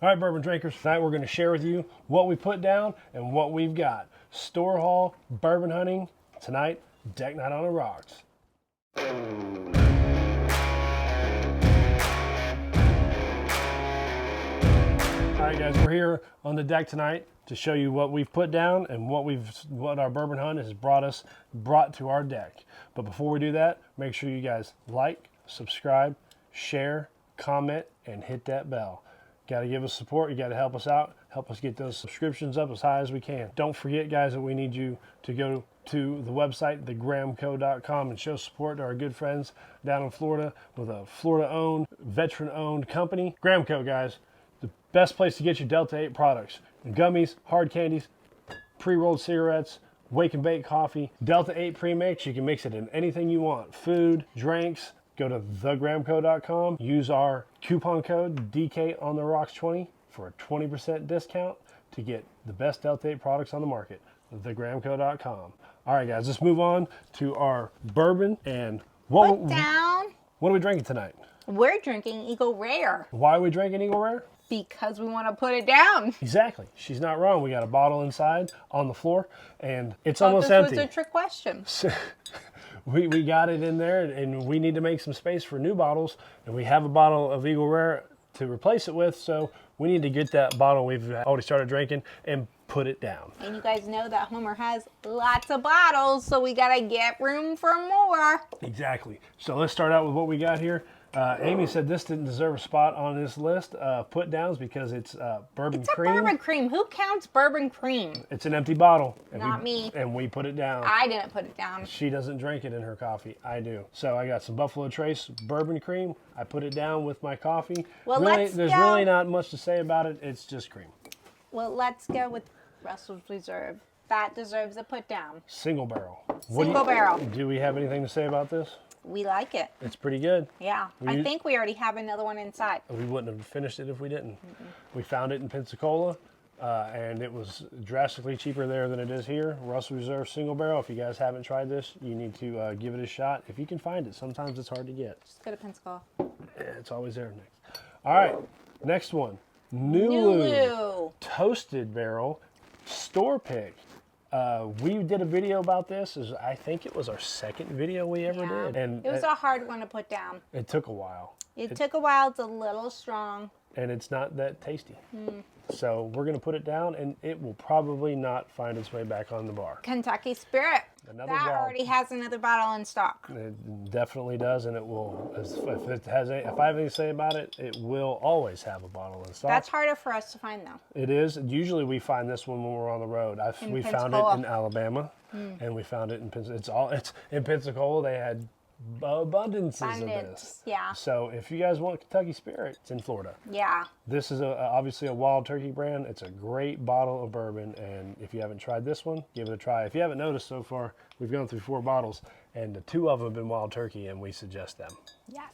All right, bourbon drinkers, tonight we're going to share with you what we put down and what we've got. Store haul, bourbon hunting, tonight, deck night on the rocks. All right, guys, we're here on the deck tonight to show you what we've put down and what our bourbon hunt has brought to our deck. But before we do that, make sure you guys like, subscribe, share, comment, and hit that bell. Got to give us support. You got to help us out. Help us get those subscriptions up as high as we can. Don't forget, guys, that we need you to go to the website, thegramco.com, and show support to our good friends down in Florida with a Florida-owned, veteran-owned company. Gramco, guys, the best place to get your Delta 8 products. Gummies, hard candies, pre-rolled cigarettes, wake and bake coffee. Delta 8 premix, you can mix it in anything you want. Food, drinks. Go to thegramco.com, use our coupon code DKOnTheRocks20 for a 20% discount to get the best Delta 8 products on the market. Thegramco.com. All right, guys, let's move on to our bourbon. And what are we drinking tonight? We're drinking Eagle Rare. Why are we drinking Eagle Rare? Because we want to put it down. Exactly. She's not wrong. We got a bottle inside on the floor, and it's almost empty. This was a trick question. We got it in there, and we need to make some space for new bottles, and we have a bottle of Eagle Rare to replace it with, so we need to get that bottle we've already started drinking and put it down. And you guys know that Homer has lots of bottles, so we got to get room for more. Exactly. So let's start out with what we got here. Amy said this didn't deserve a spot on this list put downs because it's bourbon cream. It's a bourbon cream. Who counts bourbon cream? It's an empty bottle. Not me. And we put it down. I didn't put it down. She doesn't drink it in her coffee. I do. So I got some Buffalo Trace bourbon cream. I put it down with my coffee. Well, there's really not much to say about it. It's just cream. Well, let's go with Russell's Reserve. That deserves a put down. Single barrel. Single barrel. Do we have anything to say about this? We like it. It's pretty good. Yeah. I think we already have another one inside. We wouldn't have finished it if we didn't. We found it in Pensacola, and it was drastically cheaper there than it is here. Russell Reserve Single Barrel. If you guys haven't tried this, you need to give it a shot. If you can find it. Sometimes it's hard to get. Just go to Pensacola. Yeah, it's always there next. All right. Next one. Nulu. Toasted Barrel. Store Pick. We did a video about this. I think it was our second video we ever did. And it was a hard one to put down. It took a while. It took a while. It's a little strong. And it's not that tasty. So we're going to put it down, and it will probably not find its way back on the bar. Kentucky Spirit. Another that already has another bottle in stock. It definitely does, and it will. If I have anything to say about it, it will always have a bottle in stock. That's harder for us to find, though. It is. Usually we find this one when we're on the road. We found it in Alabama, and we found it in Pensacola. It's in Pensacola. They had abundances of this. Yeah. So if you guys want Kentucky Spirit, it's in Florida. Yeah. This is obviously a Wild Turkey brand. It's a great bottle of bourbon, and if you haven't tried this one, give it a try. If you haven't noticed so far, we've gone through 4 bottles, and the 2 of them have been Wild Turkey, and we suggest them. Yes.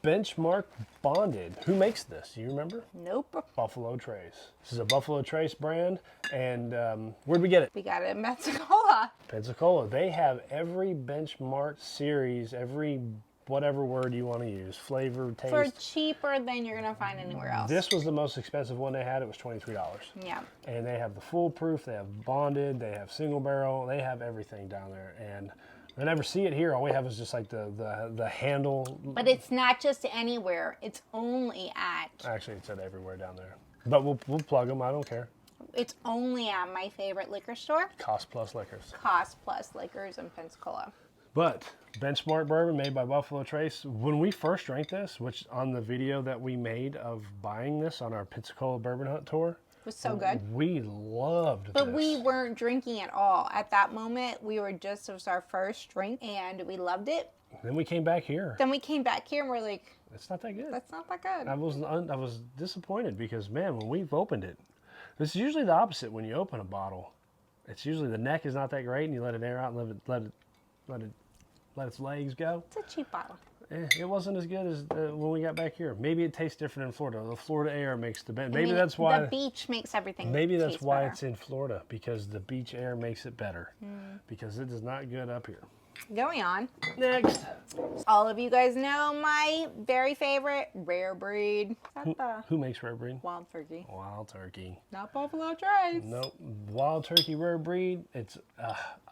Benchmark Bonded. Who makes this? Do you remember? Nope. Buffalo Trace. This is a Buffalo Trace brand, and where'd we get it? We got it in Pensacola. Pensacola. They have every Benchmark series, every whatever word you want to use, flavor, taste. For cheaper than you're going to find anywhere else. This was the most expensive one they had. It was $23. Yeah. And they have the foolproof, they have bonded, they have single barrel, they have everything down there. And I never see it here. All we have is just like the handle. But it's not just anywhere. It's only at... Actually, it said everywhere down there. But we'll plug them. I don't care. It's only at my favorite liquor store. Cost Plus Liquors. Cost Plus Liquors in Pensacola. But Benchmark Bourbon made by Buffalo Trace. When we first drank this, which on the video that we made of buying this on our Pensacola Bourbon Hunt tour, was so good. We loved this. But we weren't drinking at all. At that moment, it was our first drink, and we loved it. Then we came back here. And we're like, it's not that good. That's not that good. I was disappointed because, man, when we've opened it, this is usually the opposite when you open a bottle. It's usually the neck is not that great, and you let it air out and let its legs go. It's a cheap bottle. It wasn't as good as when we got back here. Maybe it tastes different in Florida. The Florida air makes maybe that's why the beach makes everything. Maybe that's taste why better. it's in Florida, because the beach air makes it better. Because it is not good up here. Going on. Next. All of you guys know my very favorite rare breed. Is that the Who makes rare breed? wild turkey? Wild turkey. Not Buffalo Trace. Nope. Wild turkey rare breed. It's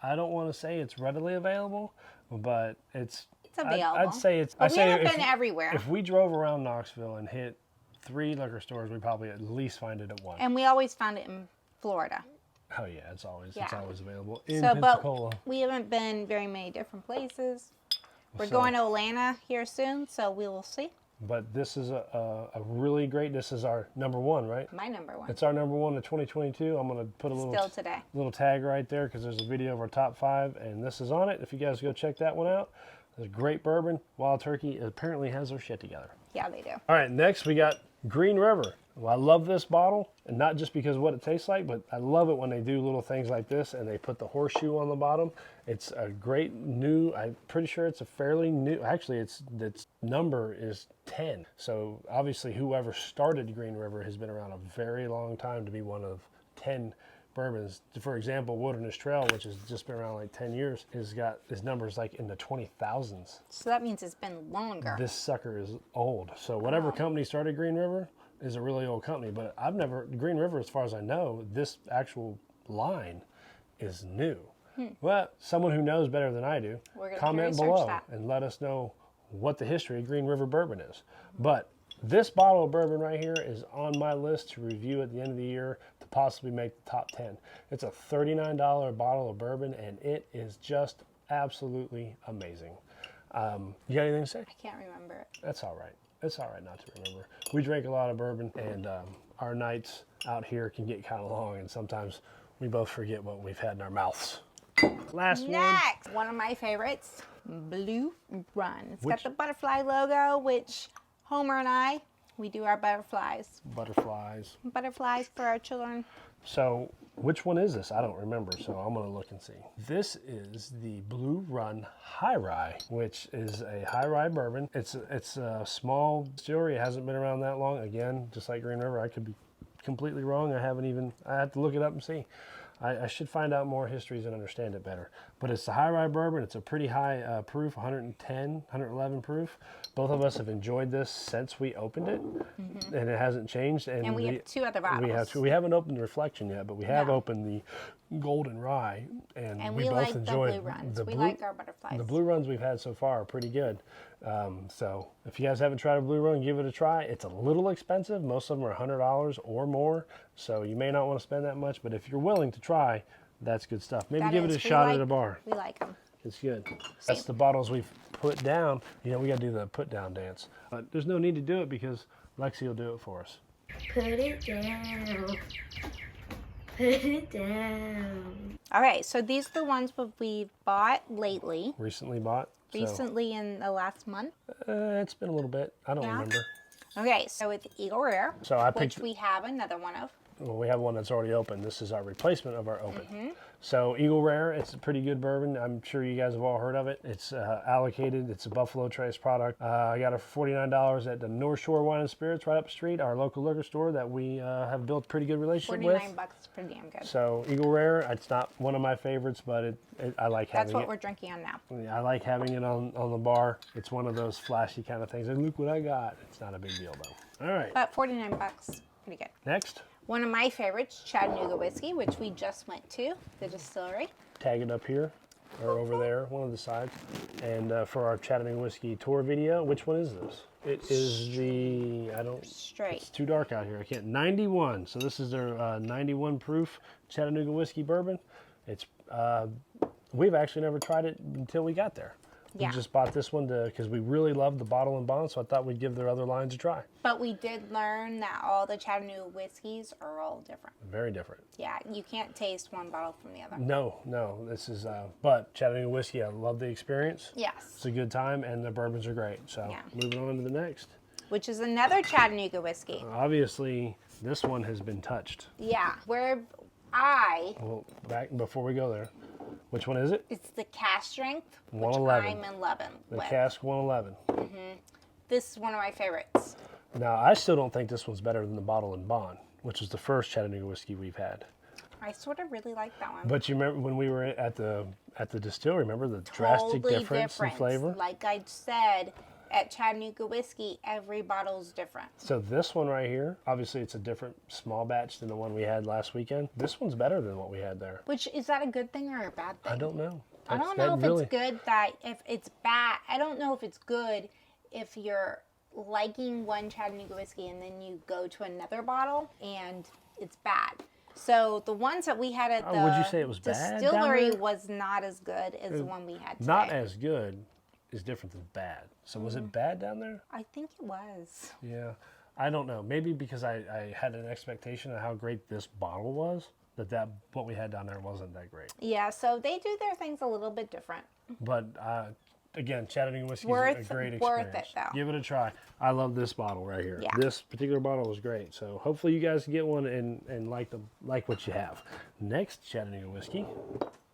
I don't want to say it's readily available, but it's available. I'd say it's. But I'd we say haven't if, been everywhere. If we drove around Knoxville and hit 3 liquor stores, we probably at least find it at one. And we always found it in Florida. Oh yeah, it's always Yeah. available in So, Pensacola. but we haven't been very many different places. We're So- going to Atlanta here soon, so we will see. But this is a really great. This is our number 1, right? My number 1. It's our number 1 of 2022. I'm gonna put a Still today. little tag right there because there's a video of our top 5, and this is on it. If you guys go check that one out, there's a great bourbon. Wild Turkey apparently has their shit together. Yeah, they do. All right, next we got Green River. Well, I love this bottle, and not just because of what it tastes like, but I love it when they do little things like this and they put the horseshoe on the bottom. It's a great new, I'm pretty sure it's a fairly new, actually its number is 10. So obviously whoever started Green River has been around a very long time to be one of 10 bourbons. For example, Wilderness Trail, which has just been around like 10 years, has got his numbers like in the 20,000s. So that means it's been longer. This sucker is old. So whatever company started Green River is a really old company, but I've never, Green River, as far as I know, this actual line is new. Well, someone who knows better than I do, We're gonna comment research below that. and let us know what the history of Green River bourbon is. But this bottle of bourbon right here is on my list to review at the end of the year to possibly make the top 10. It's a $39 bottle of bourbon, and it is just absolutely amazing. You got anything to say? I can't remember it. That's all right. It's all right not to remember. We drink a lot of bourbon, and our nights out here can get kind of long, and sometimes we both forget what we've had in our mouths. Last one. Next, one of my favorites, Blue Run. It's got the butterfly logo, which Homer and I, we do our butterflies. Butterflies. Butterflies for our children. So which one is this? I don't remember, so I'm going to look and see. This is the Blue Run High Rye, which is a high rye bourbon. It's a small distillery. It hasn't been around that long. Again, just like Green River, I could be completely wrong. I have to look it up and see. I should find out more histories and understand it better. But it's a high rye bourbon. It's a pretty high proof, 110, 111 proof. Both of us have enjoyed this since we opened it, and it hasn't changed. And we have 2 other bottles. We haven't opened the Reflection yet, but we have opened the Golden Rye, and we both like enjoyed the Blue Runs. We blue, like our butterflies. The Blue Runs we've had so far are pretty good. So if you guys haven't tried a Blue Run, give it a try. It's a little expensive. Most of them are $100 or more, so you may not want to spend that much, but if you're willing to try, that's good stuff. Maybe give it a shot at a bar. We like them. It's good. That's the bottles we've put down. You know, we got to do the put down dance. But there's no need to do it because Lexi will do it for us. Put it down. Put it down. Okay, so these are the ones that we've bought lately. Recently bought. So, Recently in the last month. it's been a little bit. I don't remember. Okay, so it's Eagle Rare, So I which picked. we have another one of. Well, we have one that's already open. This is our replacement of our open. So Eagle Rare, it's a pretty good bourbon. I'm sure you guys have all heard of it. It's allocated. It's a Buffalo Trace product. I got it for $49 at the North Shore Wine and Spirits right up the street, our local liquor store that we have built a pretty good relationship with. $49 is pretty damn good. So Eagle Rare, it's not one of my favorites, but I like having That's what it. we're drinking on now. I like having it on the bar. It's one of those flashy kind of things. And look what I got. It's not a big deal though. All right. But $49, pretty good. Next, One of my favorites, Chattanooga Whiskey, which we just went to, the distillery. tag it up here or over there, one of the sides. And for our Chattanooga Whiskey tour video, which one is this? It is the, Straight. it's too dark out here. I can't, 91. So this is their 91 proof Chattanooga Whiskey bourbon. It's, we've actually never tried it until we got there. Yeah. We just bought this one because we really loved the bottle and bond, so I thought we'd give their other lines a try. But we did learn that all the Chattanooga whiskeys are all different. Very different. Yeah, you can't taste one bottle from the other. No, this is, but Chattanooga Whiskey, I love the experience. Yes. It's a good time, and the bourbons are great. So Yeah. moving on to the next. Which is another Chattanooga whiskey. Obviously, this one has been touched. Yeah, where Well, back before we go there, which one is it? it's the cask strength, which 111. I'm in love The with. Cask 111. This is one of my favorites. Now, I still don't think this one's better than the Bottle and Bond, which is the first Chattanooga whiskey we've had. I sort of really like that one. But you remember when we were at the distillery, remember the drastic Totally difference in flavor? Like I said, at Chattanooga Whiskey, every bottle's different. So this one right here, obviously it's a different small batch than the one we had last weekend. This one's better than what we had there. Which, is that a good thing or a bad thing? I don't know. I don't know if it's good if it's bad. I don't know if it's good if you're liking one Chattanooga Whiskey and then you go to another bottle and it's bad. So the ones that we had at the would you say it was bad distillery down there? was not as good as the one we had today. Not as good is different than bad. So was it bad down there? I think it was. Yeah. I don't know. Maybe because I had an expectation of how great this bottle was, that what we had down there wasn't that great. Yeah, so they do their things a little bit different. But again, Chattanooga Whiskey is a great experience. Worth it, though. Give it a try. I love this bottle right here. Yeah. This particular bottle was great. So hopefully you guys get one and like what you have. Next Chattanooga Whiskey.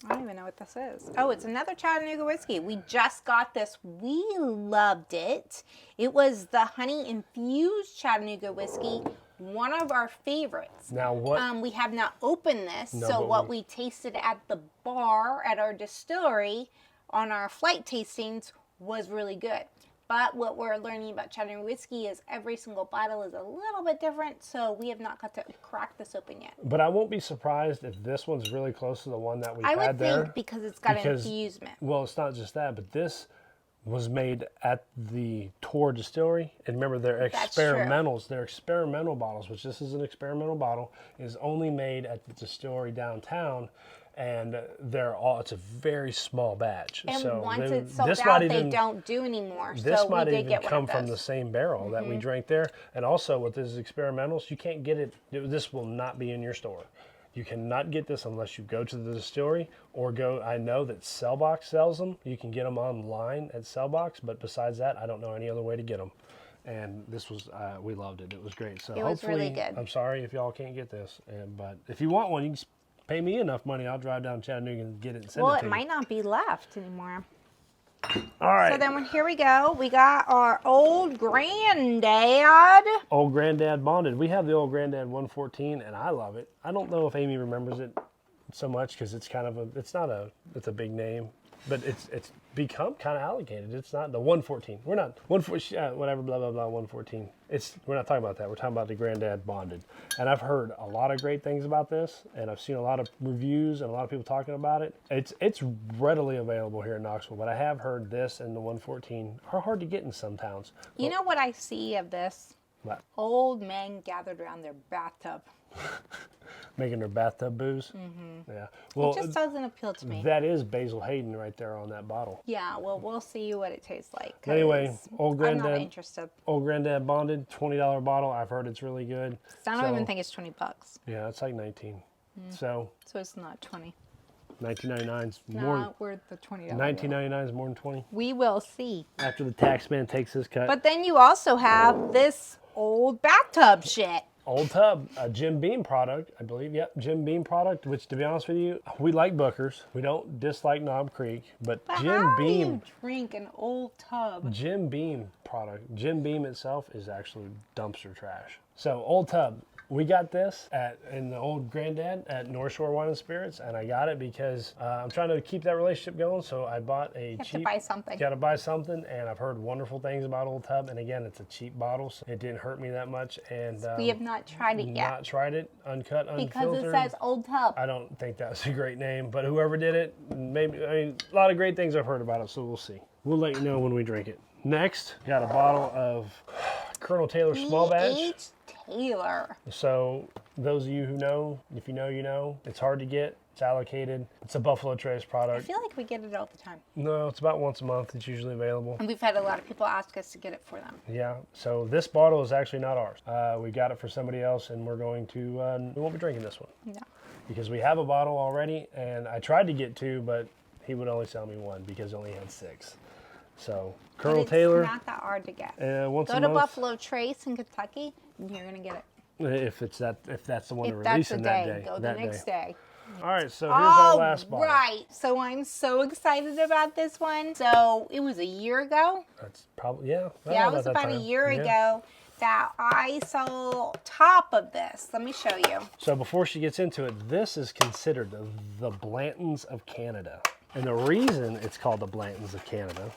I don't even know what this is. Oh, it's another Chattanooga Whiskey. We just got this. We loved it. It was the honey infused Chattanooga Whiskey, one of our favorites. Now what? We have not opened this, No, so but what we tasted at the bar at our distillery on our flight tastings was really good. But what we're learning about Chattanooga Whiskey is every single bottle is a little bit different, so we have not got to crack this open yet. But I won't be surprised if this one's really close to the one that we I had would there. think because it's got infusement. Well, it's not just that, but this was made at the Tor Distillery. And remember, they're That's true. experimentals. They're experimental bottles, which this is an experimental bottle, is only made at the distillery downtown. And it's a very small batch. And so once it's sold this out, might they even, don't do anymore. This so might we did even get one come of from the those. same barrel that we drank there. And also with this experimentals, you can't get it. This will not be in your store. You cannot get this unless you go to the distillery or go. I know that Cellbox sells them. You can get them online at Cellbox, but besides that, I don't know any other way to get them. And this was, we loved it. It was great. So It was hopefully, really good. I'm sorry if y'all can't get this, but if you want one, you can pay me enough money. I'll drive down to Chattanooga and get it and send Well, it it to you. might not be left anymore. All right. So then here we go. We got our old granddad. Old Granddad Bonded. We have the Old Granddad 114, and I love it. I don't know if Amy remembers it so much because it's kind of it's a big name, but it's become kind of allocated. It's not the 114. We're not 114, whatever, blah, blah, blah, 114. We're not talking about that. We're talking about the Granddad Bonded. And I've heard a lot of great things about this, and I've seen a lot of reviews and a lot of people talking about it. It's readily available here in Knoxville, but I have heard this and the 114 are hard to get in some towns. You know what I see of this? What? Old men gathered around their bathtub. Making their bathtub booze? Mm-hmm. Yeah. Well, It just doesn't appeal to me. that is Basil Hayden right there on that bottle. Yeah, well, we'll see what it tastes like. 'cause Anyway, Old I'm not Granddad, interested. Old Granddad Bonded, $20 bottle. I've heard it's really good. I don't even think it's $20. Yeah, it's like 19. So So it's not 20. $19.99 is more. Not worth the $20. $19.99 is more than 20. We will see. After the tax man takes his cut. But then you also have this old bathtub shit. Old Tub, a Jim Beam product, I believe. Yep, Jim Beam product, which to be honest with you, we like Booker's. We don't dislike Knob Creek, but But Jim how Beam. do you drink an old tub? Jim Beam product. Jim Beam itself is actually dumpster trash. So Old Tub, we got this in the Old Granddad at North Shore Wine and Spirits, and I got it because I'm trying to keep that relationship going. So I bought a You have cheap. to buy something. Got to buy something, and I've heard wonderful things about Old Tub. And again, it's a cheap bottle, so it didn't hurt me that much. And We have not tried it yet. not tried it, uncut, unfiltered. Because it says old tub. I don't think that was a great name, but whoever did it, maybe. I mean, a lot of great things I've heard about it, so we'll see. We'll let you know when we drink it. Next, got a bottle of Colonel Taylor Small Batch. E.H. Taylor. So those of you who know, if you know, you know. It's hard to get. It's allocated. It's a Buffalo Trace I product. feel like we get it all the time. No, it's about once a month. It's usually available. And we've had a lot of people ask us to get it for them. Yeah. So this bottle is actually not ours. We got it for somebody else, and we're going to. We won't be drinking this one. No. Because we have a bottle already, and I tried to get two, but he would only sell me one because he only had 6. So Colonel But it's Taylor, not that hard to get. once Go a to month. Buffalo Trace in Kentucky, and you're gonna get it. If that's the one If they're that's the releasing day, that day. go the that next day. day. All right, so here's our last bottle. Right. So I'm so excited about this one. So it was a year ago. That's probably Yeah, it was about a year ago that ISO top of this. Let me show you. So before she gets into it, this is considered the Blantons of Canada. And the reason it's called the Blantons of Canada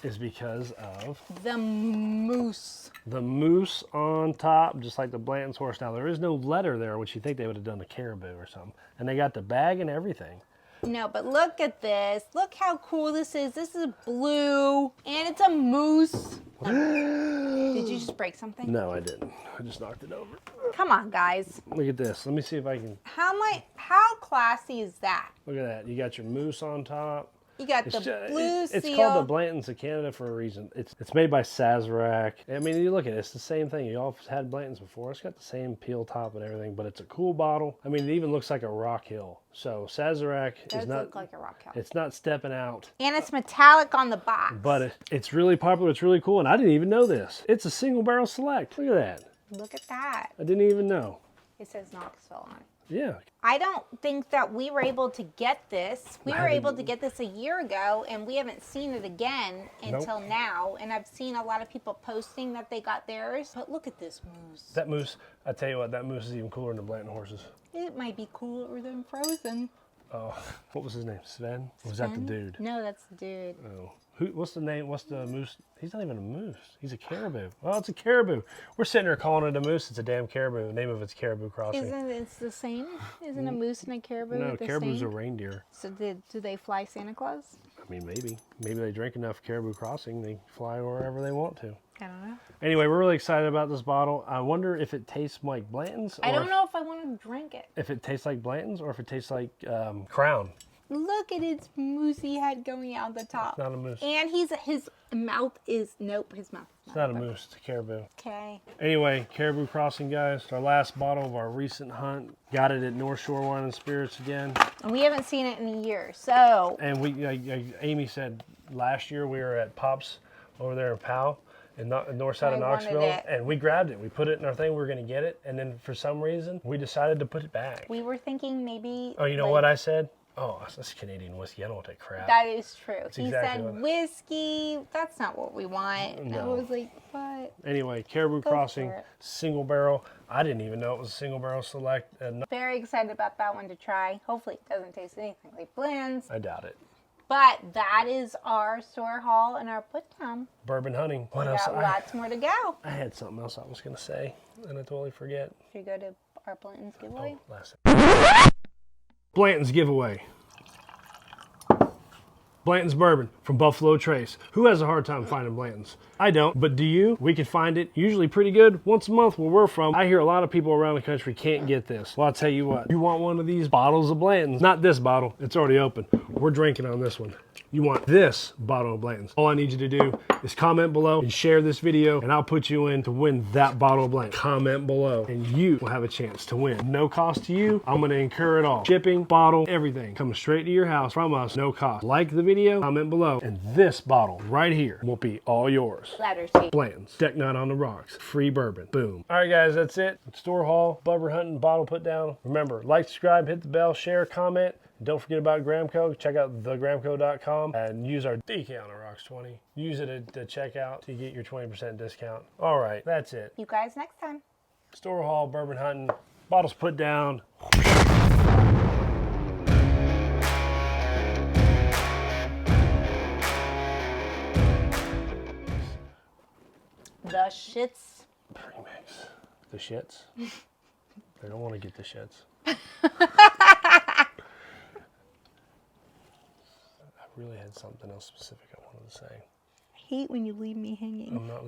is because of the moose. The moose on top, just like the Blanton's horse. Now, there is no letter there, which you think they would have done the caribou or something. And they got the bag and everything. No, but look at this. Look how cool this is. This is blue, and it's a moose. Did you just break something? No, I didn't. I just knocked it over. Come on, guys. Look at this. Let me see if I can. How classy is that? Look at that. You got your moose on top. You got the blue seal. It's called the Blantons of Canada for a reason. It's made by Sazerac. I mean, you look at it. It's the same thing. You all had Blantons before. It's got the same peel top and everything, but it's a cool bottle. I mean, it even looks like a Rock Hill. So Sazerac is not. Look like a Rock Hill. It's not stepping out. And it's metallic on the box. But it's really popular. It's really cool, and I didn't even know this. It's a single barrel select. Look at that. Look at that. I didn't even know. It says Knoxville on it. Yeah. I don't think that we were able to get this. We were able to get this a year ago, and we haven't seen it again until now. And I've seen a lot of people posting that they got theirs. But look at this moose. That moose, I tell you what, that moose is even cooler than the Blanton horses. It might be cooler than Frozen. Oh, what was his name? Sven? Or was that the dude? No, that's the dude. Oh. What's the name? What's the moose? He's not even a moose. He's a caribou. Well, it's a caribou. We're sitting there calling it a moose. It's a damn caribou. The name of it's Caribou Crossing. Isn't it the same? Isn't a moose and a caribou No, the caribou's same? a reindeer. So do they fly Santa Claus? I mean, maybe. Maybe they drink enough Caribou Crossing. They fly wherever they want to. I don't know. Anyway, we're really excited about this bottle. I wonder if it tastes like Blanton's. I don't know if I want to drink it. If it tastes like Blanton's or if it tastes like Crown. Look at its moosey head going out the top. It's not a moose. And his mouth is, nope, his mouth is It's not a moose. It's a caribou. Okay. Anyway, Caribou Crossing, guys. It's our last bottle of our recent hunt. Got it at North Shore Wine and Spirits again. And we haven't seen it in a year, so. And Amy said last year we were at Pop's over there in Powell. In the north side of Knoxville, and we grabbed it. We put it in our thing. We were going to get it, and then for some reason, we decided to put it back. We were thinking maybe. Oh, you know what I said? Oh, that's Canadian whiskey. I don't want that crap. That is true. That's He exactly said whiskey. That's not what we want. And I was like, what? Anyway, Caribou Crossing, single barrel. I didn't even know it was a single barrel select. Very excited about that one to try. Hopefully, it doesn't taste anything like Blends. I doubt it. But that is our store haul and our put down. Bourbon hunting. What We else? got lots more to go. I had something else I was going to say, and I totally forget. Should we go to our Blanton's giveaway? Oh, last Blanton's giveaway. Blanton's Bourbon from Buffalo Trace. Who has a hard time finding Blanton's? I don't, but do you? We can find it usually pretty good once a month where we're from. I hear a lot of people around the country can't get this. Well, I'll tell you what. You want one of these bottles of Blanton's? Not this bottle. It's already open. We're drinking on this one. You want this bottle of Blanton's. All I need you to do is comment below and share this video, and I'll put you in to win that bottle of Blanton's. Comment below, and you will have a chance to win. No cost to you. I'm going to incur it all. Shipping, bottle, everything. Coming straight to your house from us. No cost. Like the video, comment below, and this bottle right here will be all yours. Letter C. Blanton's. Deck Nut on the Rocks. Free bourbon. Boom. All right, guys, that's it. Store haul, bourbon hunting, bottle put down. Remember, like, subscribe, hit the bell, share, comment. Don't forget about Gramco. Check out thegramco.com and use our DK on the Rocks 20. Use it at the checkout to get your 20% discount. All right, that's it. You guys next time. Store haul, bourbon hunting, bottles put down. The shits. Premix. The shits? They don't want to get the shits. I really had something else specific I wanted to say. I hate when you leave me hanging. I'm not leaving.